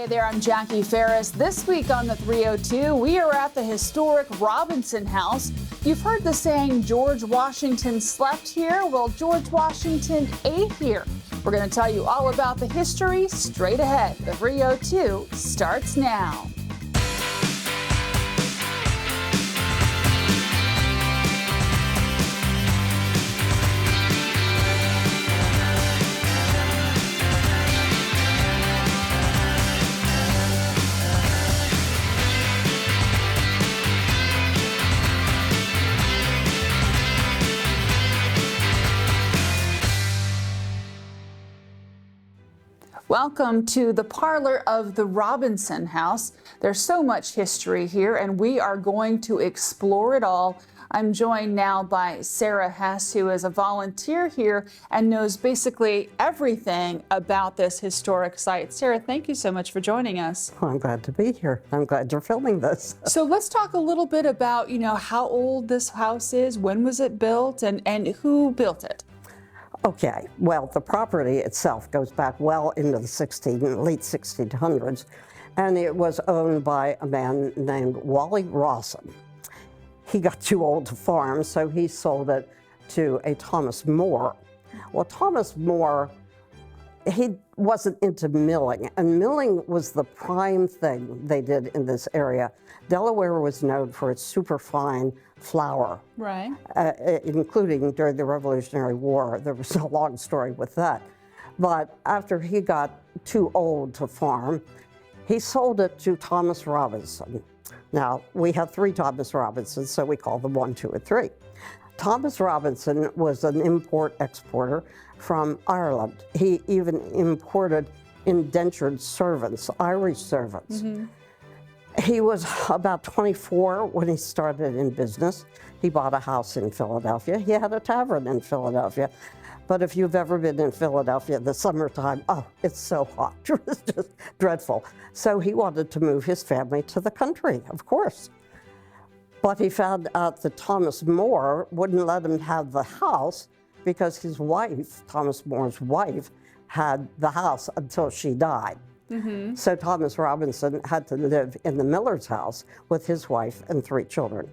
Hey there, I'm Jackie Ferris. This week on the 302, we are at the historic Robinson House. You've heard the saying, George Washington slept here. Well, George Washington ate here. We're going to tell you all about the history straight ahead. The 302 starts now. Welcome to the parlor of the Robinson House. There's so much history here, and we are going to explore it all. I'm joined now by Sarah Hess, who is a volunteer here and knows basically everything about this historic site. Sarah, thank you so much for joining us. Well, I'm glad to be here. I'm glad you're filming this. So let's talk a little bit about, how old this house is, when was it built, and who built it? Okay, well, the property itself goes back well into the late 1600s, and it was owned by a man named Wally Rawson. He got too old to farm, so he sold it to a Thomas More. Well, Thomas More, he wasn't into milling, and milling was the prime thing they did in this area. Delaware was known for its superfine flour, right? Including during the Revolutionary War. There was a long story with that. But after he got too old to farm, he sold it to Thomas Robinson. Now, we have three Thomas Robinsons, so we call them 1, 2, and 3. Thomas Robinson was an import-exporter from Ireland. He even imported indentured servants, Irish servants. Mm-hmm. He was about 24 when he started in business. He bought a house in Philadelphia. He had a tavern in Philadelphia. But if you've ever been in Philadelphia in the summertime, oh, it's so hot. It's just dreadful. So he wanted to move his family to the country, of course. But he found out that Thomas More wouldn't let him have the house because his wife, Thomas More's wife, had the house until she died. Mm-hmm. So Thomas Robinson had to live in the miller's house with his wife and 3 children.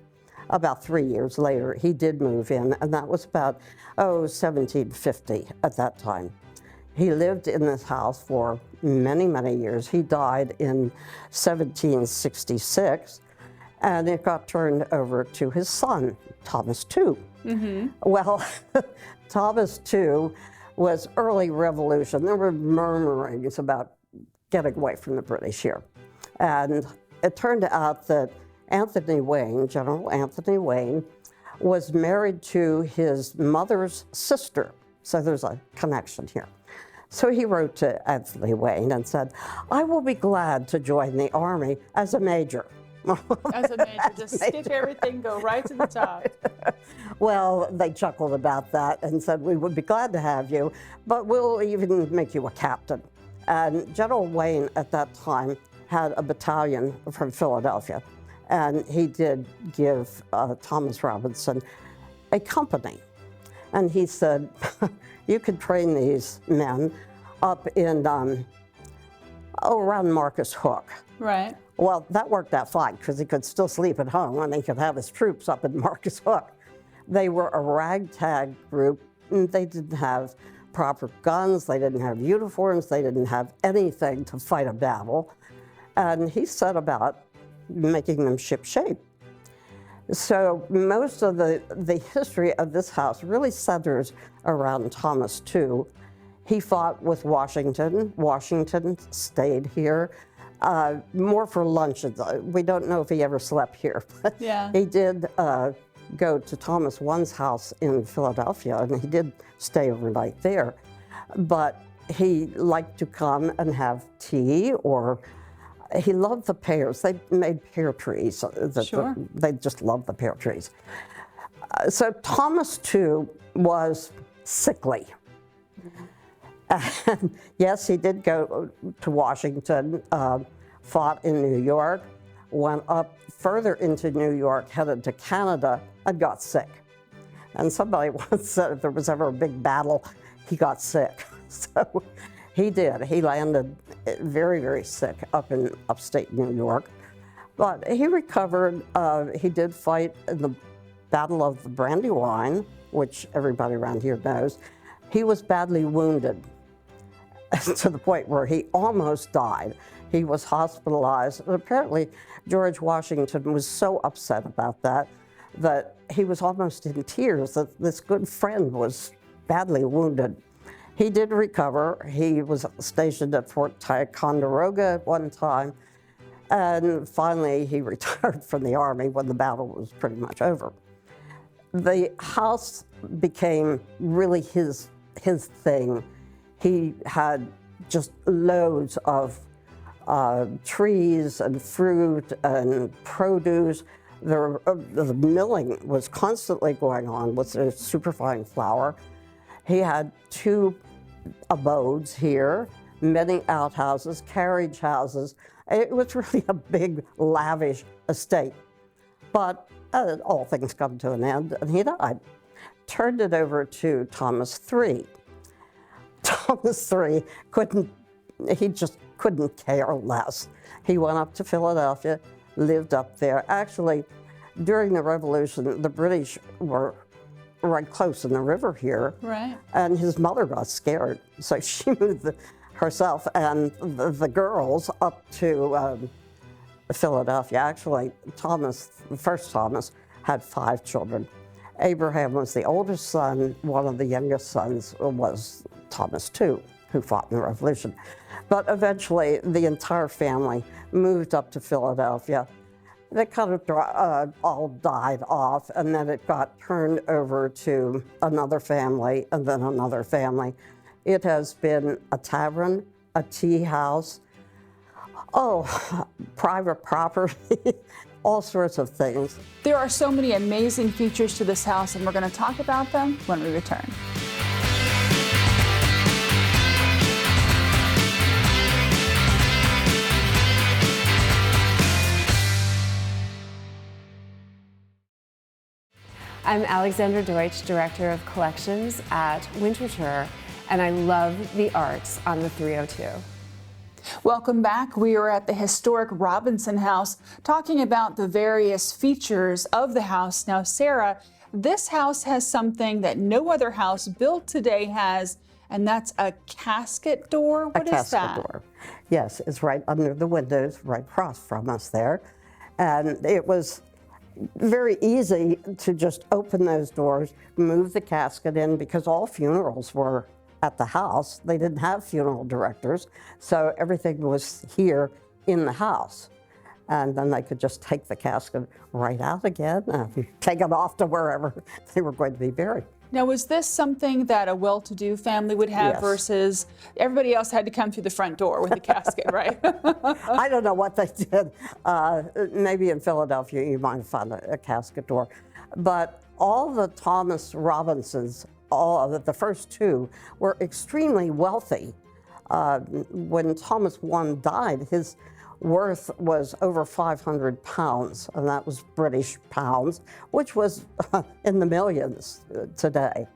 About 3 years later, he did move in, and that was about, 1750 at that time. He lived in this house for many, many years. He died in 1766, and it got turned over to his son, Thomas II. Mm-hmm. Well, Thomas II was early Revolution. There were murmurings about getting away from the British here. And it turned out that Anthony Wayne, General Anthony Wayne, was married to his mother's sister. So there's a connection here. So he wrote to Anthony Wayne and said, I will be glad to join the army as a major. As a major, just skip everything, go right to the top. Well, they chuckled about that and said, we would be glad to have you, but we'll even make you a captain. And General Wayne at that time had a battalion from Philadelphia, and he did give Thomas Robinson a company. And he said, you could train these men up in, around Marcus Hook. Right. Well, that worked out fine because he could still sleep at home and he could have his troops up in Marcus Hook. They were a ragtag group, and they didn't have proper guns, they didn't have uniforms, they didn't have anything to fight a battle. And he set about making them shipshape. So most of the history of this house really centers around Thomas II. He fought with Washington. Washington stayed here, more for lunch. We don't know if he ever slept here, but yeah. He did go to Thomas I's house in Philadelphia, and he did stay overnight there. But he liked to come and have tea, or he loved the pears. They made pear trees. Sure. They just loved the pear trees. So Thomas II was sickly. And yes, he did go to Washington, fought in New York, went up further into New York, headed to Canada, and got sick. And somebody once said if there was ever a big battle, he got sick. So He did. He landed very, very sick up in upstate New York. But he recovered. He did fight in the Battle of the Brandywine, which everybody around here knows. He was badly wounded to the point where he almost died. He was hospitalized. And apparently, George Washington was so upset about that he was almost in tears that this good friend was badly wounded. He did recover. He was stationed at Fort Ticonderoga at one time, and finally he retired from the Army when the battle was pretty much over. The house became really his thing. He had just loads of trees and fruit and produce. The milling was constantly going on with the superfine flour. He had 2 abodes here, many outhouses, carriage houses. It was really a big, lavish estate. But all things come to an end, and he died. Turned it over to Thomas III. Thomas III just couldn't care less. He went up to Philadelphia, lived up there. Actually, during the Revolution, the British were right close in the river here. Right. And his mother got scared, so she moved herself and the girls up to Philadelphia. Actually, the first Thomas, had 5 children. Abraham was the oldest son. One of the youngest sons was Thomas II, who fought in the Revolution. But eventually, the entire family moved up to Philadelphia. They kind of all died off, and then it got turned over to another family, and then another family. It has been a tavern, a tea house, private property, all sorts of things. There are so many amazing features to this house, and we're going to talk about them when we return. I'm Alexandra Deutsch, Director of Collections at Winterthur, and I love the arts on the 302. Welcome back. We are at the historic Robinson House talking about the various features of the house. Now, Sarah, this house has something that no other house built today has, and that's a casket door. What is that? A casket door. Yes, it's right under the windows, right across from us there. And it was very easy to just open those doors, move the casket in, because all funerals were at the house. They didn't have funeral directors, so everything was here in the house. And then they could just take the casket right out again and take it off to wherever they were going to be buried. Now, was this something that a well-to-do family would have Yes. versus everybody else had to come through the front door with a casket, right? I don't know what they did. Maybe in Philadelphia you might find a casket door. But all the Thomas Robinsons, all of the first 2, were extremely wealthy. When Thomas I died, his worth was over 500 pounds, and that was British pounds, which was in the millions today.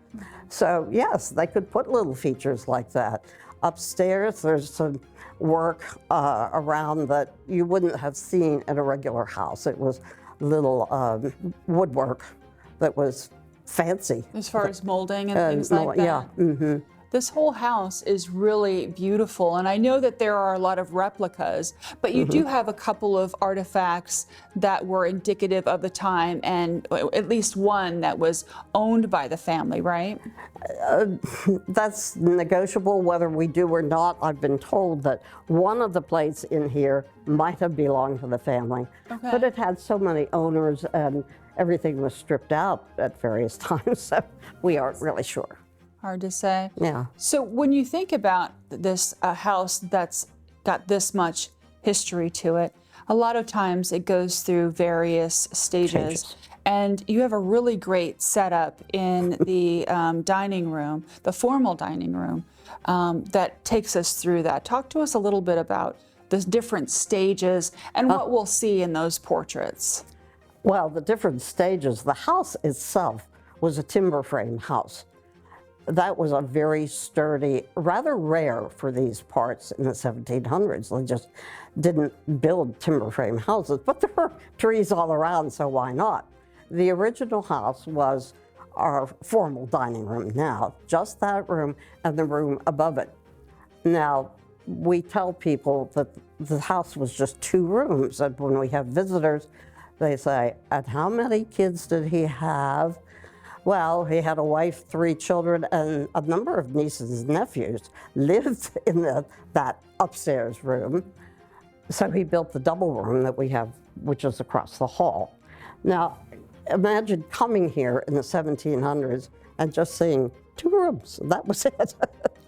So yes, they could put little features like that. Upstairs, there's some work around that you wouldn't have seen in a regular house. It was little woodwork that was fancy. As far as molding and things like that? Yeah. Mm-hmm. This whole house is really beautiful, and I know that there are a lot of replicas, but you do have a couple of artifacts that were indicative of the time, and at least one that was owned by the family, right? That's negotiable whether we do or not. I've been told that one of the plates in here might have belonged to the family, but it had so many owners and everything was stripped out at various times, so we aren't really sure. Hard to say. Yeah. So when you think about this house that's got this much history to it, a lot of times it goes through various stages. And you have a really great setup in the dining room, the formal dining room, that takes us through that. Talk to us a little bit about the different stages and what we'll see in those portraits. Well, the different stages, the house itself was a timber frame house. that was a very sturdy, rather rare for these parts in the 1700s. They just didn't build timber frame houses, but there were trees all around, so why not? The original house was our formal dining room now, just that room and the room above it. Now, we tell people that the house was just 2 rooms, and when we have visitors, they say, and how many kids did he have? Well, he had a wife, 3 children, and a number of nieces and nephews lived in that upstairs room. So he built the double room that we have, which is across the hall. Now, imagine coming here in the 1700s and just seeing 2 rooms. That was it.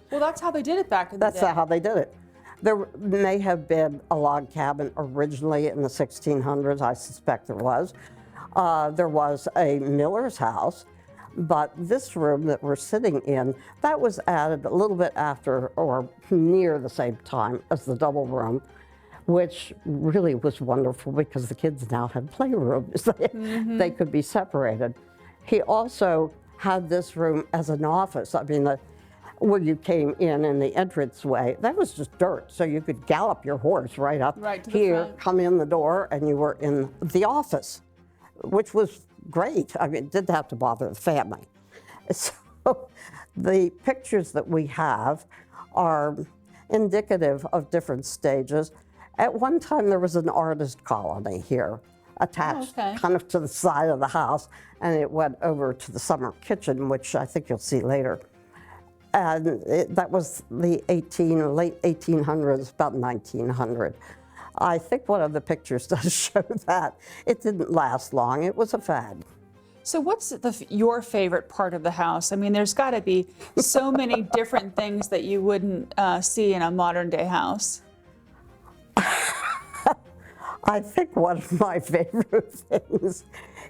Well, that's how they did it back in the day. That's how they did it. There may have been a log cabin originally in the 1600s. I suspect there was. There was a miller's house, but this room that we're sitting in, that was added a little bit after or near the same time as the double room, which really was wonderful because the kids now had playrooms. They could be separated. He also had this room as an office. I mean, where you came in the entranceway, that was just dirt, so you could gallop your horse right up Right to the here, front. come in the door, and you were in the office, which was great. I mean, it didn't have to bother the family. So the pictures that we have are indicative of different stages. At one time, there was an artist colony here, attached kind of to the side of the house, and it went over to the summer kitchen, which I think you'll see later. And that was the late 1800s, about 1900. I think one of the pictures does show that. It didn't last long. It was a fad. So what's your favorite part of the house? I mean, there's got to be so many different things that you wouldn't see in a modern day house. I think one of my favorite things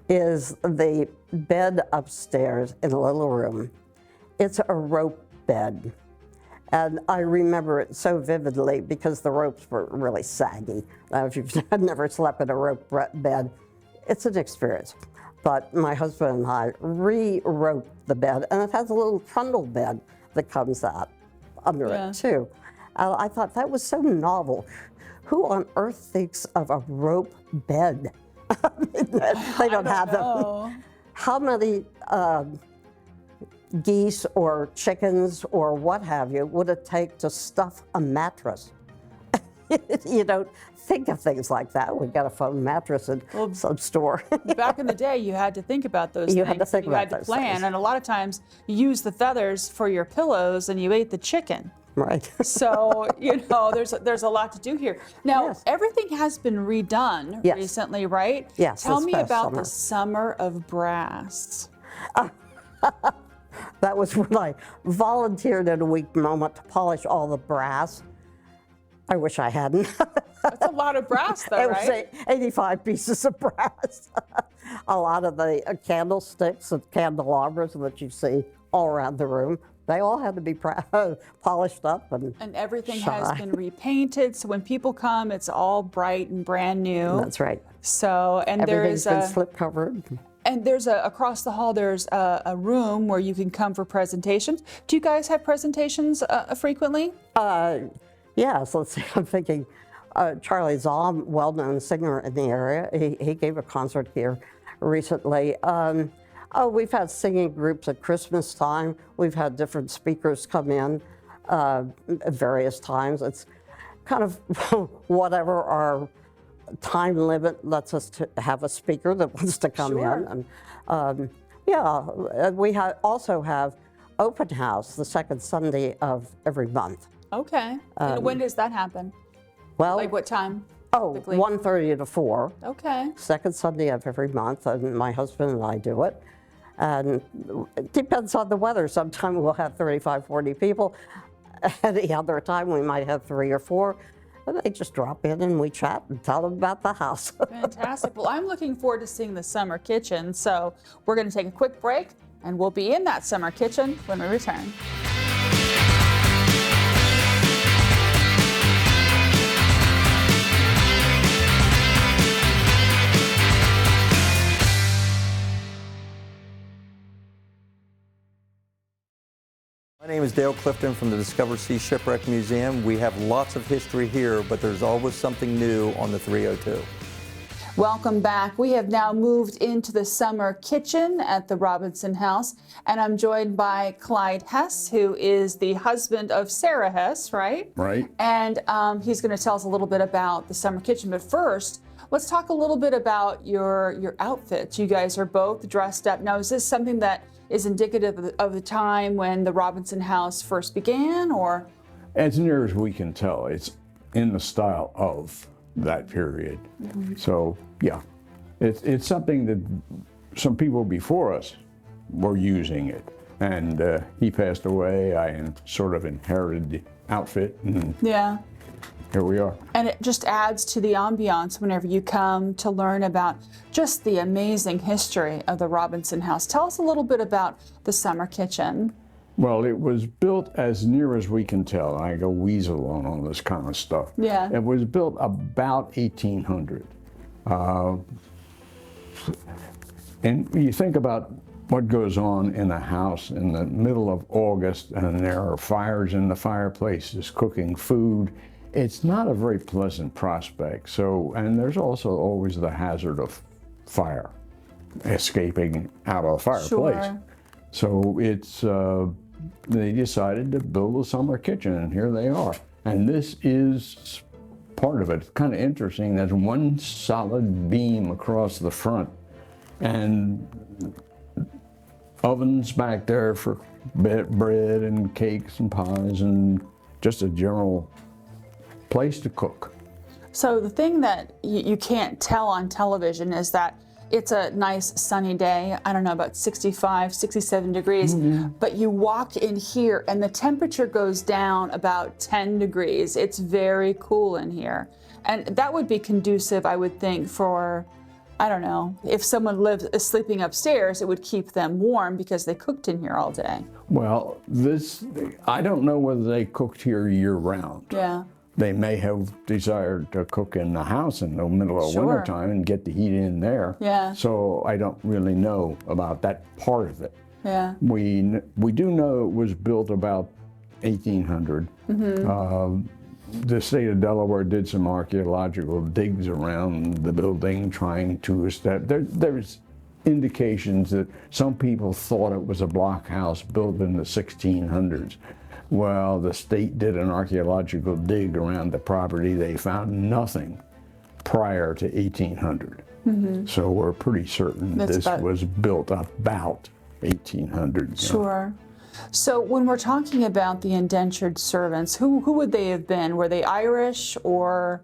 is the bed upstairs in the little room. It's a rope bed. And I remember it so vividly because the ropes were really saggy. If you've never slept in a rope bed, it's an experience. But my husband and I re-roped the bed, and it has a little trundle bed that comes out under it too. I thought that was so novel. Who on earth thinks of a rope bed? I mean, they don't have them. How many geese or chickens or what have you would it take to stuff a mattress? You don't think of things like that. We got a foam mattress in some store. Back in the day, you had to think about those things. You had to think about those plan, things. and a lot of times you used the feathers for your pillows, and you ate the chicken. Right. So, you know, there's a lot to do here. Now, everything has been redone recently, right? Yes. Tell me about summer. the Summer of Brass. That was when I volunteered at a weak moment to polish all the brass. I wish I hadn't. That's a lot of brass, though, It right? was 85 pieces of brass. A lot of the candlesticks and candelabras that you see all around the room, they all had to be polished up and everything has been repainted, so when people come, it's all bright and brand new. That's right. So, and Everything's been slip covered. And there's across the hall, there's a room where you can come for presentations. Do you guys have presentations frequently? Yes, let's see, I'm thinking Charlie Zahm, well-known singer in the area, he gave a concert here recently. We've had singing groups at Christmas time. We've had different speakers come in at various times. It's kind of whatever our time limit lets us to have a speaker that wants to come in. And we also have open house the second Sunday of every month. Okay. And when does that happen? Well, Like what time? Oh, typically? 1:30 to 4. Okay. Second Sunday of every month, and my husband and I do it. And it depends on the weather. Sometimes we'll have 35, 40 people. Any other time we might have 3 or 4. And they just drop in and we chat and tell them about the house. Fantastic. Well, I'm looking forward to seeing the summer kitchen. So we're going to take a quick break, and we'll be in that summer kitchen when we return. My name is Dale Clifton from the Discover Sea Shipwreck Museum. We have lots of history here, but there's always something new on the 302. Welcome back. We have now moved into the summer kitchen at the Robinson House, and I'm joined by Clyde Hess, who is the husband of Sarah Hess, right? Right. And he's going to tell us a little bit about the summer kitchen. But first, let's talk a little bit about your outfits. You guys are both dressed up. Now, is this something that is indicative of the time when the Robinson House first began, or? As near as we can tell, it's in the style of that period. So, yeah, it's something that some people before us were using it. And he passed away, I sort of inherited the outfit, and Yeah. here we are. And it just adds to the ambiance whenever you come to learn about just the amazing history of the Robinson House. Tell us a little bit about the summer kitchen. Well, it was built, as near as we can tell, I go weasel on all this kind of stuff. Yeah. It was built about 1800. And you think about what goes on in a house in the middle of August, and there are fires in the fireplaces cooking food. It's not a very pleasant prospect. So, and there's also always the hazard of fire escaping out of the fireplace. Sure. So it's, they decided to build a summer kitchen, and here they are. And this is part of it. It's kind of interesting. There's one solid beam across the front, and ovens back there for bread and cakes and pies, and just a general place to cook. So the thing that you can't tell on television is that it's a nice sunny day, I don't know, about 65, 67 degrees, but you walk in here and the temperature goes down about 10 degrees. It's very cool in here. And that would be conducive, I would think, for, I don't know, if someone is sleeping upstairs, it would keep them warm because they cooked in here all day. Well, I don't know whether they cooked here year round. Yeah. They may have desired to cook in the house in the middle of Sure. winter time and get the heat in there. Yeah. So I don't really know about that part of it. Yeah. We do know it was built about 1800. The state of Delaware did some archaeological digs around the building, trying to establish. There's indications that some people thought it was a blockhouse built in the 1600s. Well, the state did an archaeological dig around the property. They found nothing prior to 1800. So we're pretty certain That's this was built about 1800. you know. Sure. So when we're talking about the indentured servants, who would they have been? Were they Irish or?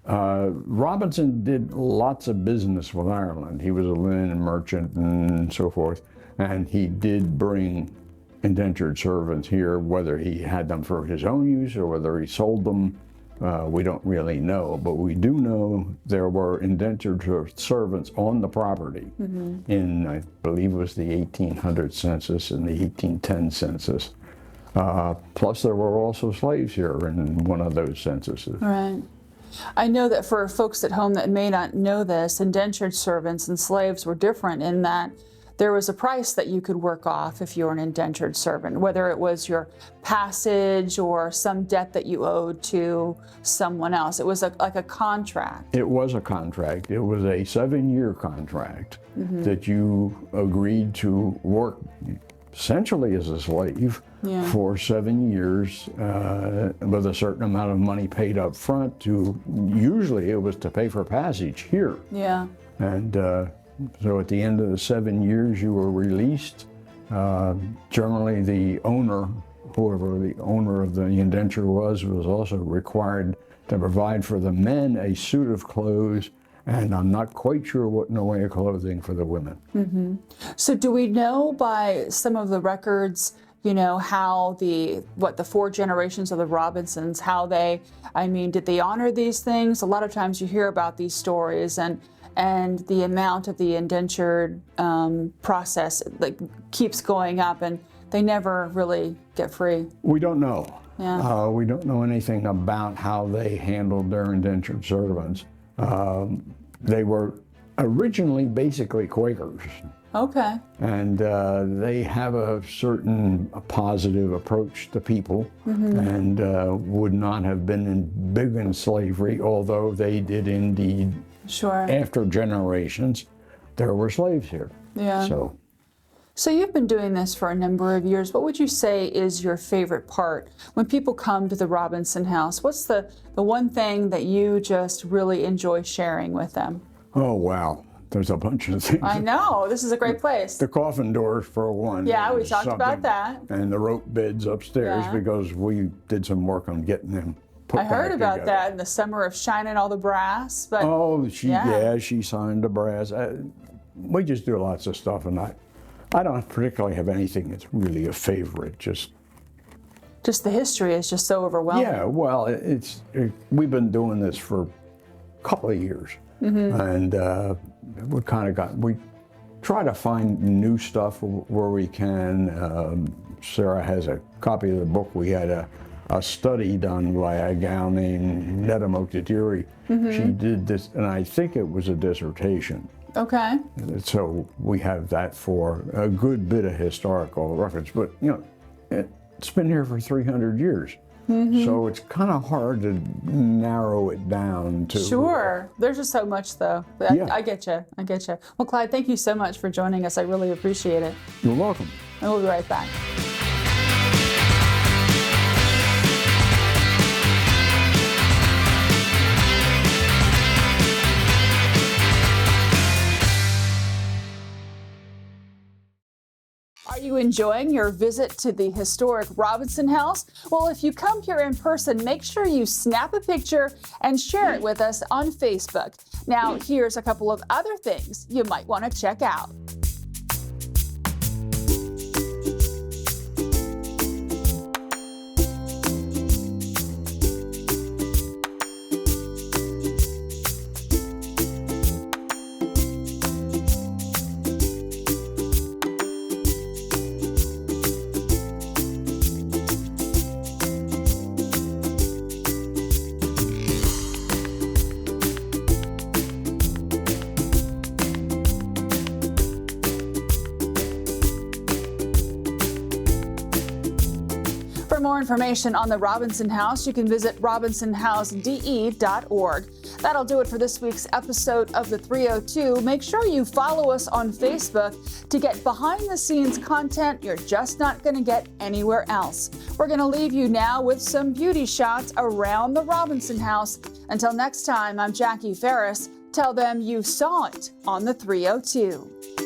Robinson did lots of business with Ireland. He was a linen merchant and so forth, and he did bring indentured servants here. Whether he had them for his own use or whether he sold them, we don't really know. But we do know there were indentured servants on the property in, I believe it was the 1800 census and the 1810 census. Plus there were also slaves here in one of those censuses. Right. I know that for folks at home that may not know this, indentured servants and slaves were different in that there was a price that you could work off if you were an indentured servant, whether it was your passage or some debt that you owed to someone else. It was like a contract. It was a contract. It was a 7-year contract that you agreed to work essentially as a slave for 7 years with a certain amount of money paid up front to, usually it was to pay for passage here. Yeah. And so at the end of the 7 years, you were released. Generally, the owner, whoever the owner of the indenture was also required to provide for the men a suit of clothes, and I'm not quite sure what in the way of clothing for the women. So do we know by some of the records, you know, how the 4 generations of the Robinsons, how they, I mean, did they honor these things? A lot of times you hear about these stories and the amount of the indentured process like keeps going up and they never really get free. We don't know. Yeah. We don't know anything about how they handled their indentured servants. They were originally basically Quakers. Okay. And they have a certain positive approach to people, and would not have been big in slavery, although they did indeed, Sure. after generations, there were slaves here. Yeah. So you've been doing this for a number of years. What would you say is your favorite part? When people come to the Robinson House, what's the one thing that you just really enjoy sharing with them? Oh, wow. There's a bunch of things. I know, this is a great place. The coffin doors, for one. Yeah, we is talked about something. that. And the rope beds upstairs, Yeah. because we did some work on getting them put I heard back about together. that in the summer of shining all the brass, but Oh, Yeah. she signed the brass. We just do lots of stuff, and I don't particularly have anything that's really a favorite. Just just the history is just so overwhelming. yeah, well, we've been doing this for a couple of years, and we try to find new stuff where we can. Sarah has a copy of the book. We had a study done by a gal named Netta Mokhtiri. She did this, and I think it was a dissertation. Okay. So we have that for a good bit of historical records. But, it's been here for 300 years. So it's kind of hard to narrow it down to. Sure. There's just so much, though. Yeah. I get you. I get you. Well, Clyde, thank you so much for joining us. I really appreciate it. You're welcome. And we'll be right back. Are you enjoying your visit to the historic Robinson House? Well, if you come here in person, make sure you snap a picture and share it with us on Facebook. Now, here's a couple of other things you might want to check out. For more information on the Robinson House, you can visit robinsonhousede.org. That'll do it for this week's episode of the 302. Make sure you follow us on Facebook to get behind-the-scenes content you're just not going to get anywhere else. We're going to leave you now with some beauty shots around the Robinson House. Until next time, I'm Jackie Ferris. Tell them you saw it on the 302.